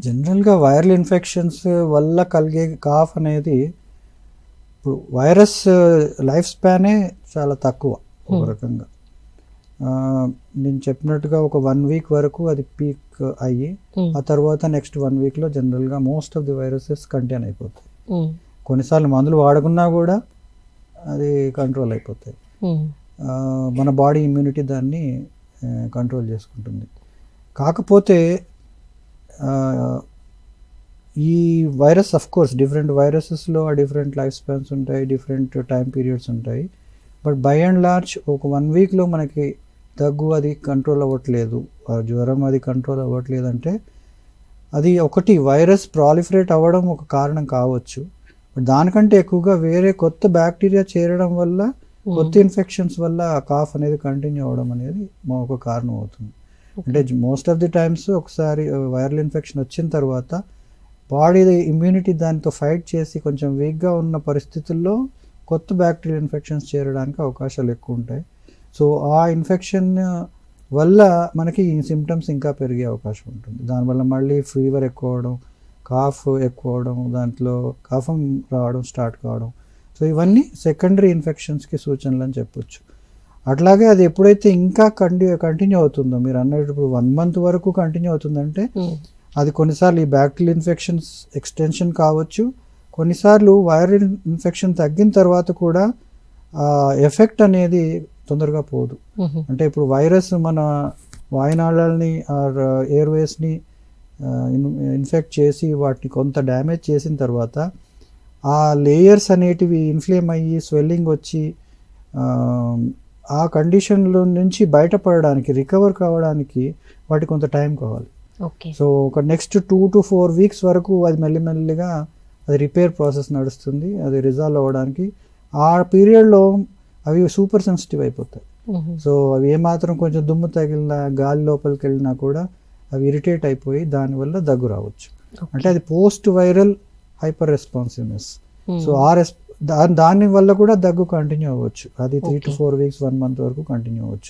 జనరల్గా viral infections వల్ల కలిగే కాఫ్ అనేది ఇప్పుడు వైరస్ లైఫ్ స్పానే చాలా తక్కువ ఒక రకంగా. నేను చెప్పినట్టుగా ఒక 1 వీక్ వరకు అది పీక్ అయ్యి ఆ తర్వాత నెక్స్ట్ 1 వీక్లో జనరల్గా most of the viruses contain అయిపోతాయి. కొన్నిసార్లు మందులు వాడకున్నా కూడా అది కంట్రోల్ అయిపోతాయి. మన బాడీ ఇమ్యూనిటీ దాన్ని కంట్రోల్ చేసుకుంటుంది. కాకపోతే ఈ వైరస్ అఫ్ కోర్స్ డిఫరెంట్ వైరసెస్లో డిఫరెంట్ లైఫ్ స్పాన్స్ ఉంటాయి, డిఫరెంట్ టైం పీరియడ్స్ ఉంటాయి. బట్ బై అండ్ లార్జ్ ఒక 1 వీక్లో మనకి దగ్గు అది కంట్రోల్ అవ్వట్లేదు, జ్వరం అది కంట్రోల్ అవ్వట్లేదు అంటే అది ఒకటి వైరస్ ప్రాలిఫరేట్ అవ్వడం ఒక కారణం కావచ్చు. బట్ దానికంటే ఎక్కువగా వేరే కొత్త బ్యాక్టీరియా చేరడం వల్ల, కొత్త ఇన్ఫెక్షన్స్ వల్ల ఆ కాఫ్ అనేది కంటిన్యూ అవ్వడం అనేది ఒక కారణం అవుతుంది. అంటే మోస్ట్ ఆఫ్ ది టైమ్స్ ఒకసారి వైరల్ ఇన్ఫెక్షన్ వచ్చిన తర్వాత బాడీ ఇమ్యూనిటీ దానితో ఫైట్ చేసి కొంచెం వీక్గా ఉన్న పరిస్థితుల్లో కొత్త బ్యాక్టీరియల్ ఇన్ఫెక్షన్స్ చేరడానికి అవకాశాలు ఎక్కువ ఉంటాయి. సో ఆ ఇన్ఫెక్షన్ వల్ల మనకి ఈ సిమ్టమ్స్ ఇంకా పెరిగే అవకాశం ఉంటుంది. దానివల్ల మళ్ళీ ఫీవర్ ఎక్కువ అవడం, కాఫ్ ఎక్కువ అవడం, దాంట్లో కఫం రావడం స్టార్ట్ కావడం. సో ఇవన్నీ సెకండరీ ఇన్ఫెక్షన్స్కి సూచనలు అని చెప్పొచ్చు. అట్లాగే అది ఎప్పుడైతే ఇంకా కంటిన్యూ అవుతుందో, మీరు అన్నట్టు ఇప్పుడు 1 month వరకు కంటిన్యూ అవుతుందంటే అది కొన్నిసార్లు ఈ బ్యాక్టీరియల్ ఇన్ఫెక్షన్స్ ఎక్స్టెన్షన్ కావచ్చు. కొన్నిసార్లు వైరల్ ఇన్ఫెక్షన్ తగ్గిన తర్వాత కూడా ఎఫెక్ట్ అనేది తొందరగా పోదు. అంటే ఇప్పుడు వైరస్ మన వాయునాళాలని ఎయిర్వేస్ని ఇన్ఫెక్ట్ చేసి వాటిని కొంత డ్యామేజ్ చేసిన తర్వాత ఆ లేయర్స్ అనేటివి ఇన్ఫ్లేమ్ అయ్యి స్వెల్లింగ్ వచ్చి ఆ కండిషన్లో నుంచి బయటపడడానికి, రికవర్ కావడానికి వాటికి కొంత టైం కావాలి. సో ఒక నెక్స్ట్ 2 to 4 weeks వరకు అది మెల్లిమెల్లిగా అది రిపేర్ ప్రాసెస్ నడుస్తుంది. అది రిజాల్వ్ అవ్వడానికి ఆ పీరియడ్లో అవి సూపర్ సెన్సిటివ్ అయిపోతాయి. సో అవి ఏమాత్రం కొంచెం దుమ్ము తగిలినా, గాలి లోపలికి వెళ్ళినా కూడా అవి ఇరిటేట్ అయిపోయి దానివల్ల దగ్గు రావచ్చు. అంటే అది post viral hyper responsiveness. So దాని వల్ల కూడా దగ్గు కంటిన్యూ అవ్వచ్చు. అది 3 to 4 weeks 1 month వరకు కంటిన్యూ అవ్వచ్చు.